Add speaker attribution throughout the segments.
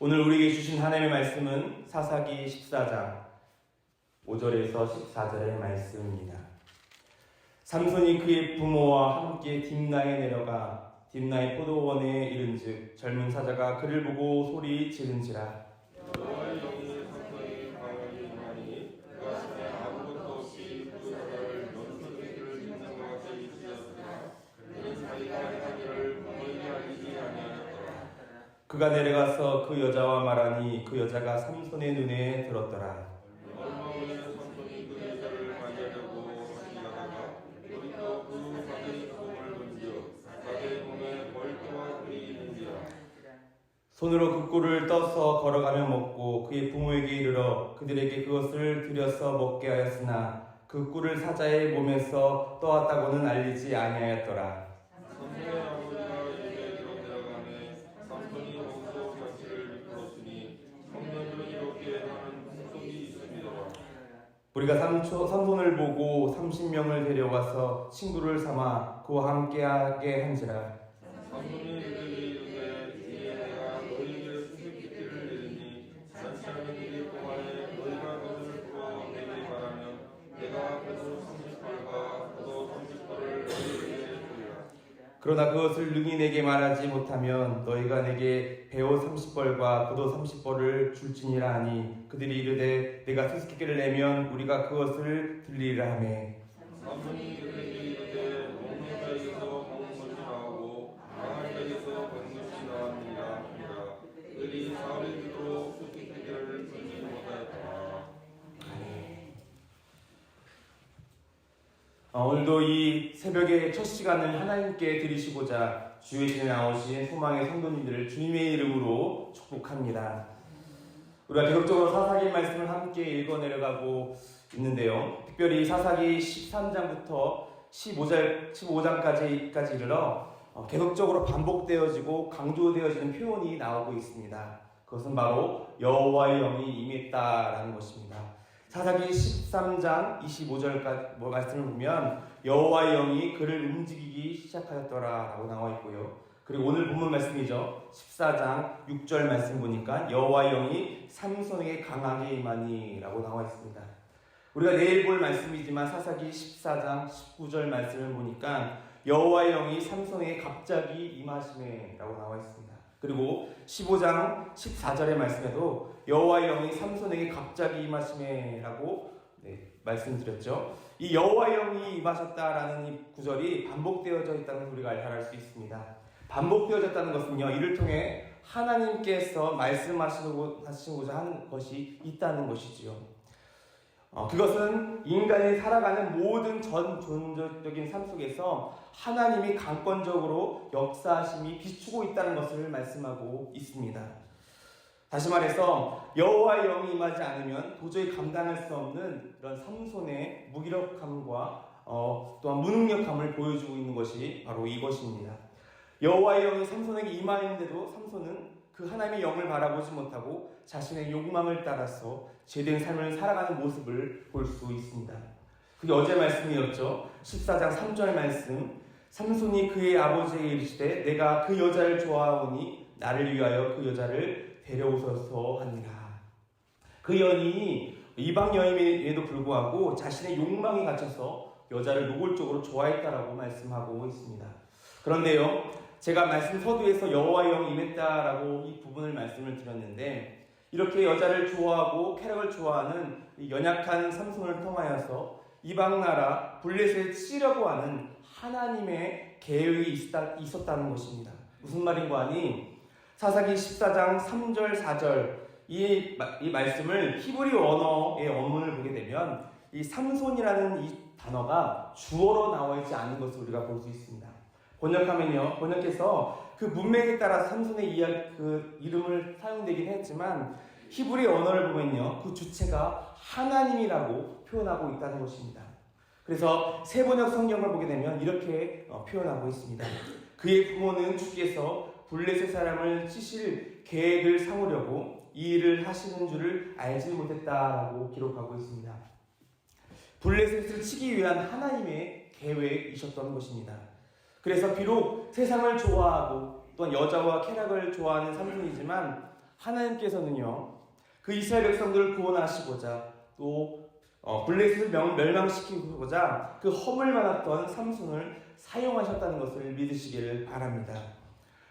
Speaker 1: 오늘 우리에게 주신 하나님의 말씀은 사사기 14장 5절에서 14절의 말씀입니다. 삼손이 그의 부모와 함께 딥나에 내려가 딥나의 포도원에 이른즉 젊은 사자가 그를 보고 소리 지른지라.
Speaker 2: 여호와의 영이 삼손의 강하게 임하니 그가 전에 아무것도 없이 그 사자를 연수되기를 믿는 것 같이 있으셨으나 그는 자기가 행한 일을 부모에게 알리지 아니하였더라.
Speaker 1: 그가 내려가서 그 여자와 말하니 그 여자가 삼손의 눈에 들었더라.
Speaker 2: 얼마 후에 삼손이 그 여자를 맞이하려고 하시다가 우리도 그 사자의 몸을 본즉 사자의 몸에 벌떼와 꿀이 있는지라.
Speaker 1: 손으로 그 꿀을 떠서 걸어가며 먹고 그의 부모에게 이르러 그들에게 그것을 들여서 먹게 하였으나 그 꿀을 사자의 몸에서 떠왔다고는 알리지 아니하였더라.
Speaker 2: 삼손의 아버지가 이에 들어가매 삼손이 거기서 자신을 비틀었으니 청년들은 이렇게 하는 풍속이 있습니다.
Speaker 1: 우리가 삼손을 보고 30명을 데려와서 친구를 삼아 그와 함께하게 한지라.
Speaker 2: 삼손이 그들이 이르되 이에 내가 너희에게 수수께끼를 내리니 많지 않은 일 동안에 너희가 그것을 풀어 내게 바라면 내가 그것을 30벌과 그도 30벌을 너희에게 주리라.
Speaker 1: 그러나 그것을 능히 내게 말하지 못하면 너희가 내게 배옷 30벌과 구도 30벌을 줄지니라 하니 그들이 이르되 내가 수수께끼를 내면 우리가 그것을 들리리라 하매
Speaker 2: 삼손이 그들에게 이르되 먹는 자에게서 먹은 것이 나오고 강한 자에게서 먹은 것이 나왔느니라 하니라. 그들이 사흘이 되도록 수수께끼를 풀지 못하였더라.
Speaker 1: 오늘도 이 새벽의 첫 시간을 하나님께 드리시고자 주의 집에 나오신 소망의 성도님들을 주님의 이름으로 축복합니다. 우리가 계속적으로 사사기 말씀을 함께 읽어 내려가고 있는데요. 특별히 사사기 13장부터 15장까지 이르러 계속적으로 반복되어지고 강조되어지는 표현이 나오고 있습니다. 그것은 바로 여호와의 영이 임했다라는 것입니다. 사사기 13장 25절까지 말씀을 보면 여호와의 영이 그를 움직이기 시작하였더라라고 나와 있고요. 그리고 오늘 본문 말씀이죠. 14장 6절 말씀 보니까 여호와의 영이 삼손에게 강하게 임하니라고 나와 있습니다. 우리가 내일 볼 말씀이지만 사사기 14장 19절 말씀을 보니까 여호와의 영이 삼손에게 갑자기 임하시매라고 나와 있습니다. 그리고 15장 14절의 말씀에도 여호와의 영이 삼손에게 갑자기 임하시매라고 말씀드렸죠. 이 여호와의 영이 임하셨다라는 이 구절이 반복되어져 있다는 우리가 알 수 있습니다. 반복되어졌다는 것은요, 이를 통해 하나님께서 말씀하시고자 하는 것이 있다는 것이지요. 그것은 인간이 살아가는 모든 전 존재적인 삶 속에서 하나님이 강권적으로 역사하심이 비추고 있다는 것을 말씀하고 있습니다. 다시 말해서 여호와의 영이 임하지 않으면 도저히 감당할 수 없는 이런 삼손의 무기력함과 또한 무능력함을 보여주고 있는 것이 바로 이것입니다. 여호와의 영이 삼손에게 임하였는데도 삼손은 그 하나님의 영을 바라보지 못하고 자신의 욕망을 따라서 죄된 삶을 살아가는 모습을 볼 수 있습니다. 그게 어제 말씀이었죠. 14장 3절 말씀. 삼손이 그의 아버지에게 이르시되 내가 그 여자를 좋아하오니 나를 위하여 그 여자를 데려오소서 하니라. 그 여인이 이방 여인임에도 불구하고 자신의 욕망에 갇혀서 여자를 노골적으로 좋아했다라고 말씀하고 있습니다. 그런데요, 제가 말씀 서두에서 여호와의 영이 임했다라고 이 부분을 말씀을 드렸는데 이렇게 여자를 좋아하고 쾌락을 좋아하는 이 연약한 삼손을 통하여서 이방 나라 블레셋에 치려고 하는 하나님의 계획이 있었다는 것입니다. 무슨 말인고 하니 사사기 14장 3절 4절 이 말씀을 히브리 언어의 원문을 보게 되면 이 삼손이라는 이 단어가 주어로 나와 있지 않은 것을 우리가 볼 수 있습니다. 번역해서 그 문맥에 따라 삼손의 그 이름을 사용되긴 했지만 히브리 언어를 보면요, 그 주체가 하나님이라고 표현하고 있다는 것입니다. 그래서 세번역 성경을 보게 되면 이렇게 표현하고 있습니다. 그의 부모는 주께서 블레셋 사람을 치실 계획을 삼으려고 이 일을 하시는 줄을 알지 못했다라고 기록하고 있습니다. 블레셋을 치기 위한 하나님의 계획이셨던 것입니다. 그래서 비록 세상을 좋아하고 또한 여자와 쾌락을 좋아하는 삼손이지만 하나님께서는요, 그 이스라엘 백성들을 구원하시고자 또 블레셋을 멸망시키고자 그 허물 많았던 삼손을 사용하셨다는 것을 믿으시기를 바랍니다.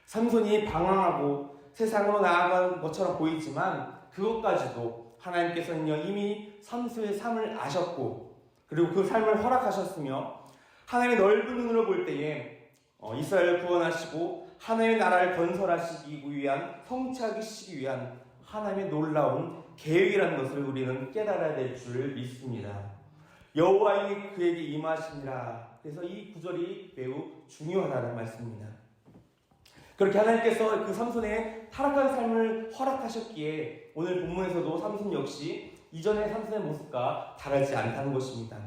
Speaker 1: 삼손이 방황하고 세상으로 나아간 것처럼 보이지만 그것까지도 하나님께서는요, 이미 삼손의 삶을 아셨고 그리고 그 삶을 허락하셨으며 하나님의 넓은 눈으로 볼 때에 이스라엘을 구원하시고 하나님의 나라를 건설하시기 위한, 성취하시기 위한 하나님의 놀라운 계획이라는 것을 우리는 깨달아야 될 줄 믿습니다. 여호와의 그에게 임하시니라. 그래서 이 구절이 매우 중요하다는 말씀입니다. 그렇게 하나님께서 그 삼손의 타락한 삶을 허락하셨기에 오늘 본문에서도 삼손 역시 이전의 삼손의 모습과 다르지 않다는 것입니다.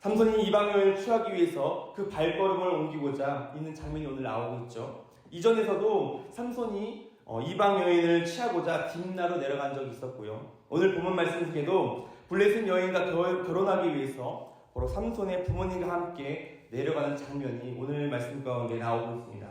Speaker 1: 삼손이 이방 여인을 취하기 위해서 그 발걸음을 옮기고자 있는 장면이 오늘 나오고 있죠. 이전에서도 삼손이 이방 여인을 취하고자 딥나로 내려간 적이 있었고요. 오늘 본문 말씀 중에도 블레셋 여인과 결혼하기 위해서 바로 삼손의 부모님과 함께 내려가는 장면이 오늘 말씀 가운데 나오고 있습니다.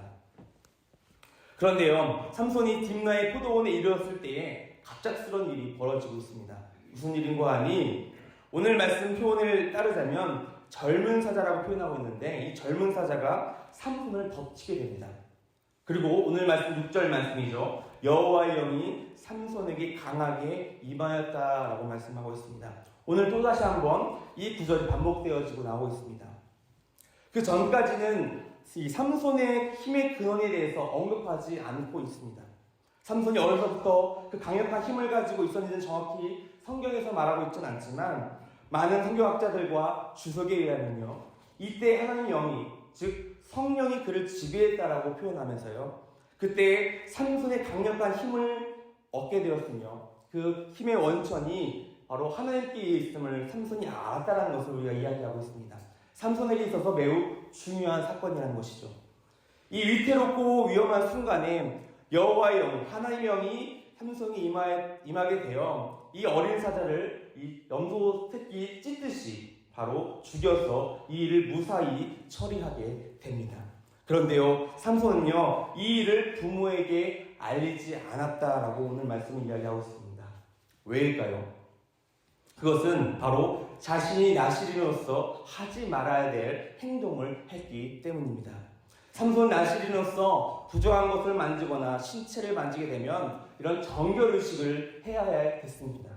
Speaker 1: 그런데요, 삼손이 딥나의 포도원에 이르렀을 때에 갑작스러운 일이 벌어지고 있습니다. 무슨 일인가 하니 오늘 말씀 표현을 따르자면 젊은 사자라고 표현하고 있는데 이 젊은 사자가 삼손을 덮치게 됩니다. 그리고 오늘 말씀 6절 말씀이죠. 여호와의 영이 삼손에게 강하게 임하였다라고 말씀하고 있습니다. 오늘 또다시 한번 이 구절이 반복되어지고 나오고 있습니다. 그 전까지는 이 삼손의 힘의 근원에 대해서 언급하지 않고 있습니다. 삼손이 어려서부터 그 강력한 힘을 가지고 있었는지는 정확히 성경에서 말하고 있지는 않지만 많은 성경학자들과 주석에 의하면요, 이때 하나님 영이, 즉 성령이 그를 지배했다라고 표현하면서요, 그때 삼손의 강력한 힘을 얻게 되었으며 그 힘의 원천이 바로 하나님께 있음을 삼손이 알았다는 것을 우리가 이야기하고 있습니다. 삼손에게 있어서 매우 중요한 사건이라는 것이죠. 이 위태롭고 위험한 순간에 여호와의 영, 하나님의 영이 삼손이 임하게 되어 이 어린 사자를 이 염소 새끼 찢듯이 바로 죽여서 이 일을 무사히 처리하게 됩니다. 그런데요, 삼손은요, 이 일을 부모에게 알리지 않았다라고 오늘 말씀을 이야기하고 있습니다. 왜일까요? 그것은 바로 자신이 나시린으로서 하지 말아야 될 행동을 했기 때문입니다. 삼손 나시린으로서 부정한 것을 만지거나 신체를 만지게 되면 이런 정결의식을 해야 됐습니다.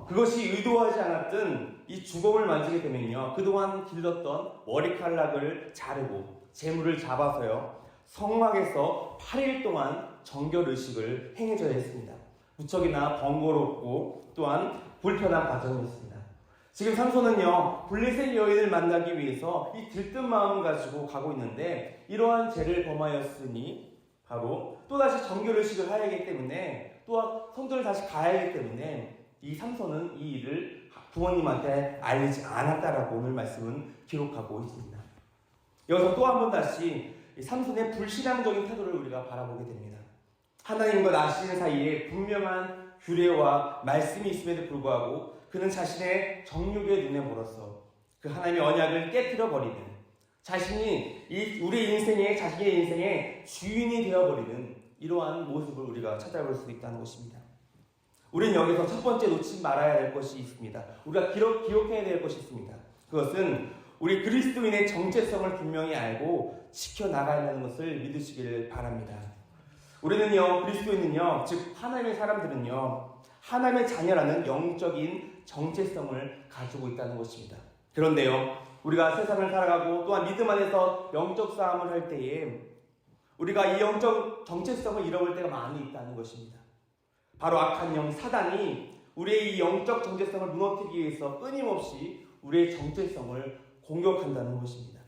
Speaker 1: 그것이 의도하지 않았던 이 주검을 만지게 되면요, 그동안 길렀던 머리카락을 자르고 재물을 잡아서요, 성막에서 8일 동안 정결의식을 행해줘야 했습니다. 무척이나 번거롭고 또한 불편한 과정이었습니다. 지금 삼손은요, 블레셋 여인을 만나기 위해서 이 들뜬 마음을 가지고 가고 있는데 이러한 죄를 범하였으니 바로 또다시 정결의식을 해야 하기 때문에 또 성전을 다시 가야 하기 때문에 이 삼손은 이 일을 부모님한테 알리지 않았다라고 오늘 말씀은 기록하고 있습니다. 여기서 또 한 번 다시 이 삼손의 불신앙적인 태도를 우리가 바라보게 됩니다. 하나님과 나시린 사이에 분명한 규례와 말씀이 있음에도 불구하고 그는 자신의 정욕의 눈에 몰아서 그 하나님의 언약을 깨뜨려 버리는, 자신이 우리 인생의, 자신의 인생의 주인이 되어버리는 이러한 모습을 우리가 찾아볼 수 있다는 것입니다. 우리는 여기서 첫 번째 놓치지 말아야 할 것이 있습니다. 우리가 기억해야 될 것이 있습니다. 그것은 우리 그리스도인의 정체성을 분명히 알고 지켜나가야 하는 것을 믿으시길 바랍니다. 우리는요, 그리스도인은요, 즉 하나님의 사람들은요, 하나님의 자녀라는 영적인 정체성을 가지고 있다는 것입니다. 그런데요, 우리가 세상을 살아가고 또한 믿음 안에서 영적 싸움을 할 때에 우리가 이 영적 정체성을 잃어버릴 때가 많이 있다는 것입니다. 바로 악한 영 사단이 우리의 이 영적 정체성을 무너뜨리기 위해서 끊임없이 우리의 정체성을 공격한다는 것입니다.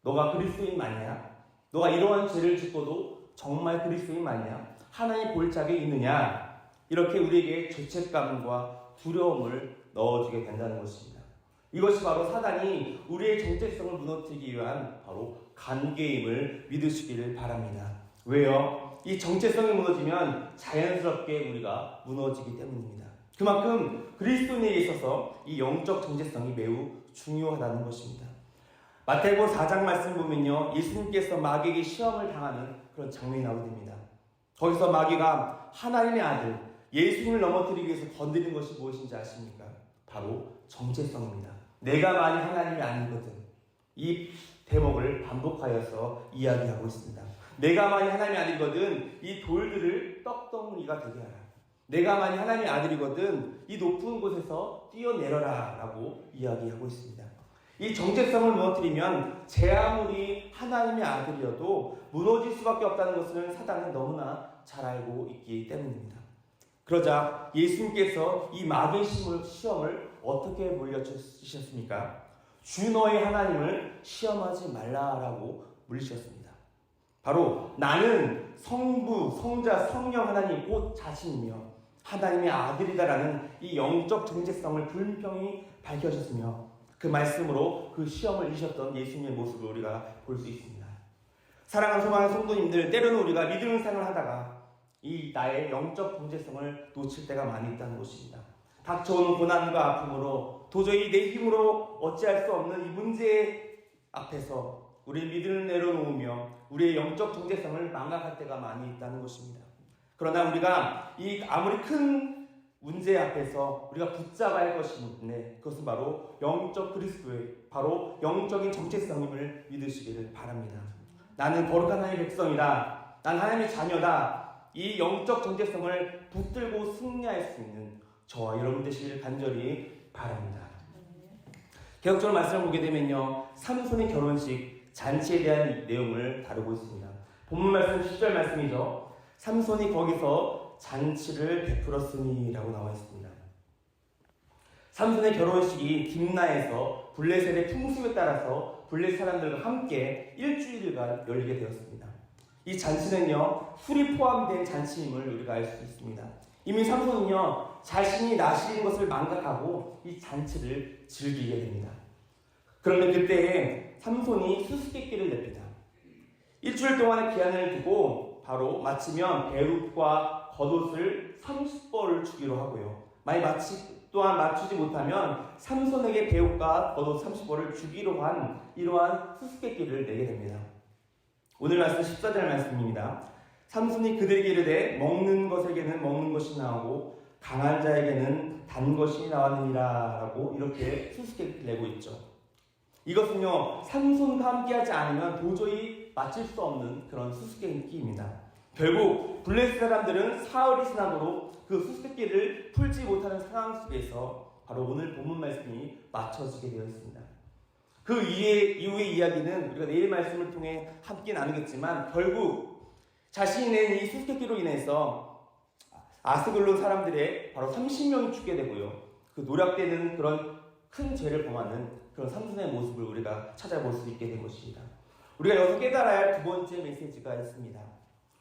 Speaker 1: 너가 그리스도인 맞냐? 너가 이러한 죄를 짓고도 정말 그리스도인 맞냐? 하나님 볼 자격이 있느냐? 이렇게 우리에게 죄책감과 두려움을 넣어주게 된다는 것입니다. 이것이 바로 사단이 우리의 정체성을 무너뜨리기 위한 바로 관계임을 믿으시기를 바랍니다. 왜요? 이 정체성이 무너지면 자연스럽게 우리가 무너지기 때문입니다. 그만큼 그리스도인에게 있어서 이 영적 정체성이 매우 중요하다는 것입니다. 마태복음 4장 말씀 보면요, 예수님께서 마귀에게 시험을 당하는 그런 장면이 나오게 됩니다. 거기서 마귀가 하나님의 아들 예수님을 넘어뜨리기 위해서 건드린 것이 무엇인지 아십니까? 바로 정체성입니다. 내가 만일 하나님이 아니거든. 이 대목을 반복하여서 이야기하고 있습니다. 내가 만일 하나님의 아들이거든 이 돌들을 떡덩이가 되게 하라. 내가 만일 하나님의 아들이거든 이 높은 곳에서 뛰어내려라 라고 이야기하고 있습니다. 이 정체성을 무너뜨리면 제 아무리 하나님의 아들이어도 무너질 수밖에 없다는 것을 사단은 너무나 잘 알고 있기 때문입니다. 그러자 예수님께서 이 마귀의 시험을 어떻게 물리치셨습니까? 주 너의 하나님을 시험하지 말라라고 물리쳤습니다. 바로 나는 성부, 성자, 성령 하나님 곧 자신이며 하나님의 아들이다라는 이 영적 정체성을 분명히 밝혀주셨으며 그 말씀으로 그 시험을 이기셨던 예수님의 모습을 우리가 볼 수 있습니다. 사랑하는 소망하는 성도님들, 때로는 우리가 믿음의 생활을 하다가 이 나의 영적 정체성을 놓칠 때가 많이 있다는 것입니다. 닥쳐오는 고난과 아픔으로 도저히 내 힘으로 어찌할 수 없는 이 문제 앞에서 우리의 믿음을 내려놓으며 우리의 영적 정체성을 망각할 때가 많이 있다는 것입니다. 그러나 우리가 이 아무리 큰 문제 앞에서 우리가 붙잡아야 할 것이 있는데 그것은 바로 영적 그리스도의 바로 영적인 정체성임을 믿으시기를 바랍니다. 나는 거룩한 하나님의 백성이다. 난 하나님의 자녀다. 이 영적 정체성을 붙들고 승리할 수 있는 저와 여러분 되시길 간절히 바랍니다. 개혁적으로 말씀을 보게 되면요, 삼손의 결혼식 잔치에 대한 내용을 다루고 있습니다. 본문 말씀 10절 말씀이죠. 삼손이 거기서 잔치를 베풀었으니 라고 나와 있습니다. 삼손의 결혼식이 딥나에서 블레셋의 풍습에 따라서 블레셋 사람들과 함께 일주일간 열리게 되었습니다. 이 잔치는요, 술이 포함된 잔치임을 우리가 알 수 있습니다. 이미 삼손은요, 자신이 나시린 것을 망각하고 이 잔치를 즐기게 됩니다. 그런데 그때에 삼손이 수수께끼를 냅니다. 일주일 동안의 기한을 두고 바로 마치면 배옷과 겉옷을 30벌을 주기로 하고요. 만약 또한 맞추지 못하면 삼손에게 배옷과 겉옷 30벌을 주기로 한 이러한 수수께끼를 내게 됩니다. 오늘 말씀 14절 말씀입니다. 삼손이 그들에게 이르되 먹는 것에게는 먹는 것이 나오고 강한 자에게는 단 것이 나왔느니라 라고 이렇게 수수께끼를 내고 있죠. 이것은요, 삼손과 함께하지 않으면 도저히 맞출 수 없는 그런 수수께끼입니다. 결국 블레셋 사람들은 사흘이 지나도록 그 수수께끼를 풀지 못하는 상황 속에서 바로 오늘 본문 말씀이 맞춰지게 되어 있습니다. 그 이후의 이야기는 우리가 내일 말씀을 통해 함께 나누겠지만 결국 자신이 낸 이 수수께끼로 인해서 아스글론 사람들의 바로 30명이 죽게 되고요. 그 노략되는 그런 큰 죄를 범하는 그런 삼손의 모습을 우리가 찾아볼 수 있게 된 것입니다. 우리가 여기서 깨달아야 할 두 번째 메시지가 있습니다.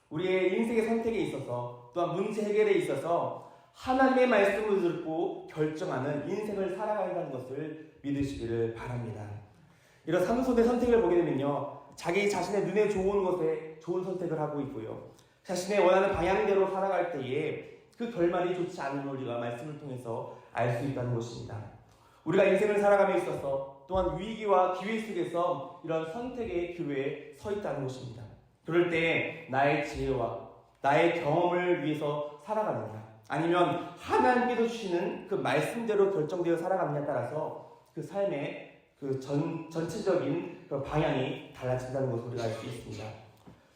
Speaker 1: 우리의 인생의 선택에 있어서 또한 문제 해결에 있어서 하나님의 말씀을 듣고 결정하는 인생을 살아가야 한다는 것을 믿으시기를 바랍니다. 이런 삼손의 선택을 보게 되면요, 자기 자신의 눈에 좋은 것에 좋은 선택을 하고 있고요, 자신의 원하는 방향대로 살아갈 때에 그 결말이 좋지 않은 우리가 말씀을 통해서 알 수 있다는 것입니다. 우리가 인생을 살아감에 있어서 또한 위기와 기회 속에서 이런 선택의 기회에 서 있다는 것입니다. 그럴 때 나의 지혜와 나의 경험을 위해서 살아가느냐, 아니면 하나님께서 주시는 그 말씀대로 결정되어 살아가느냐에 따라서 그 삶의 그 전체적인 그 방향이 달라진다는 것을 우리가 알 수 있습니다.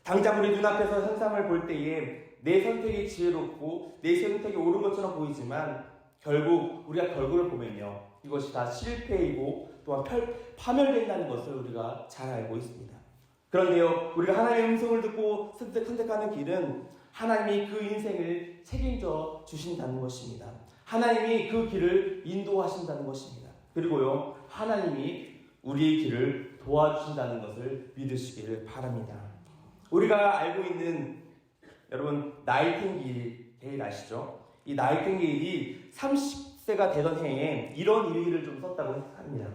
Speaker 1: 당장 우리 눈앞에서 현상을 볼 때에 내 선택이 지혜롭고 내 선택이 옳은 것처럼 보이지만 결국 우리가 결과를 보면요, 이것이 다 실패이고 또한 파멸된다는 것을 우리가 잘 알고 있습니다. 그런데요, 우리가 하나님의 음성을 듣고 선택하는 길은 하나님이 그 인생을 책임져 주신다는 것입니다. 하나님이 그 길을 인도하신다는 것입니다. 그리고요, 하나님이 우리의 길을 도와주신다는 것을 믿으시기를 바랍니다. 우리가 알고 있는 여러분 나이팅게일 아시죠? 이 나이팅게일이 30세가 되던 해에 이런 일기를 좀 썼다고 합니다.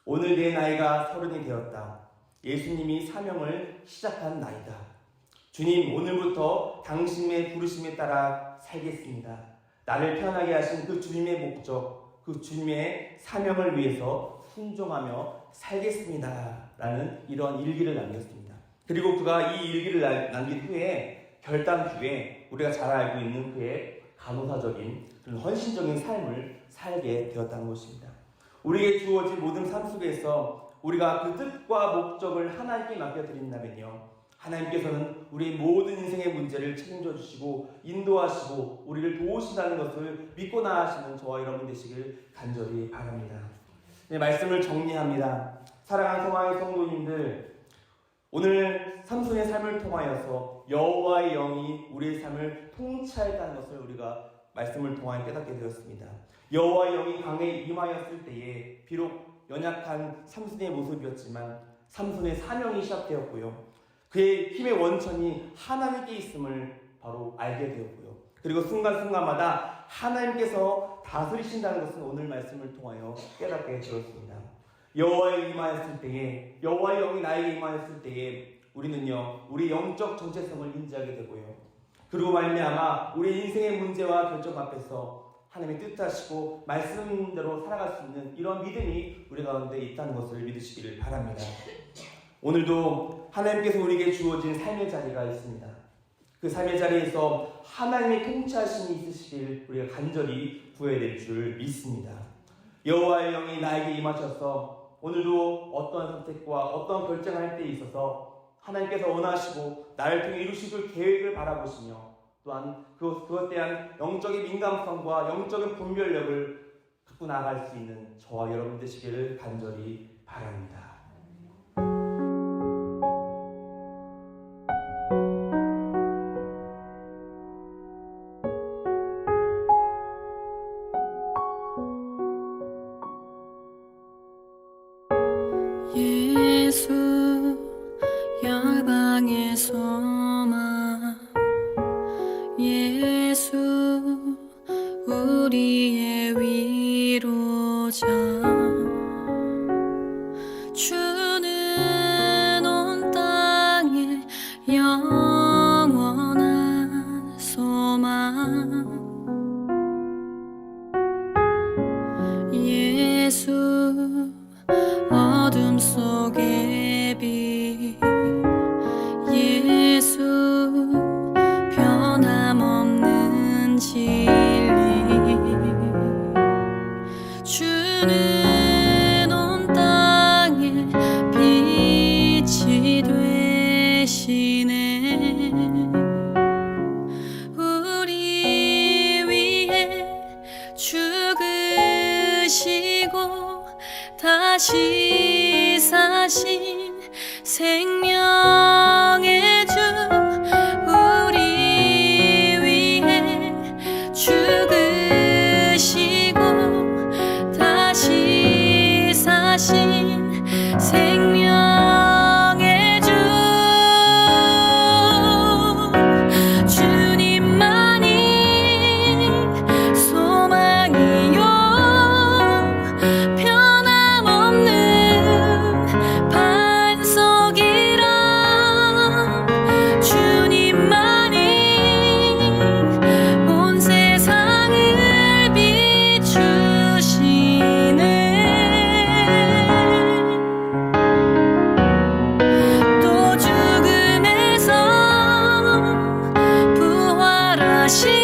Speaker 1: 오늘 내 나이가 30이 되었다. 예수님이 사명을 시작한 나이다. 주님, 오늘부터 당신의 부르심에 따라 살겠습니다. 나를 편하게 하신 그 주님의 목적, 그 주님의 사명을 위해서 순종하며 살겠습니다. 라는 이런 일기를 남겼습니다. 그리고 그가 이 일기를 남긴 후에 결단주에 우리가 잘 알고 있는 그의 간호사적인 그런 헌신적인 삶을 살게 되었다는 것입니다. 우리에게 주어진 모든 삶 속에서 우리가 그 뜻과 목적을 하나님께 맡겨드린다면요, 하나님께서는 우리의 모든 인생의 문제를 책임져 주시고 인도하시고 우리를 도우신다는 것을 믿고 나아가시는 저와 여러분 되시길 간절히 바랍니다. 네, 말씀을 정리합니다. 사랑하는 소망의 성도님들, 오늘 삼손의 삶을 통하여서 여호와의 영이 우리의 삶을 통치했다는 것을 우리가 말씀을 통하여 깨닫게 되었습니다. 여호와의 영이 강에 임하였을 때에 비록 연약한 삼손의 모습이었지만 삼손의 사명이 시작되었고요, 그의 힘의 원천이 하나님께 있음을 바로 알게 되었고요, 그리고 순간순간마다 하나님께서 다스리신다는 것은 오늘 말씀을 통하여 깨닫게 되었습니다. 여호와의 임하였을 때에, 여호와의 영이 나에게 임하였을 때에 우리는요, 우리 영적 정체성을 인지하게 되고요, 그리고 말미암아 우리 인생의 문제와 결정 앞에서 하나님의 뜻하시고 말씀대로 살아갈 수 있는 이런 믿음이 우리 가운데 있다는 것을 믿으시기를 바랍니다. 오늘도 하나님께서 우리에게 주어진 삶의 자리가 있습니다. 그 삶의 자리에서 하나님의 통치하심이 있으시길 우리가 간절히 구해야 될 줄 믿습니다. 여호와의 영이 나에게 임하셔서 오늘도 어떤 선택과 어떤 결정을 할 때에 있어서 하나님께서 원하시고 나를 통해 이루실 계획을 바라보시며 또한 그것에 대한 영적인 민감성과 영적인 분별력을 갖고 나아갈 수 있는 저와 여러분 되시기를 간절히 바랍니다.
Speaker 3: 예수 열방의 소망, 예수 우리의 위로자, 주는 온 땅에 영원한 소망, 예수 어둠 속의 빛, 예수 변함없는 진리, 주는 온 땅에 빛이 되시네. 우리 위해 죽으시고 다시 사신 생명의 주, 우리 위해 죽으시고 다시 사신 생명의 주, 주님만이 소망이요 다시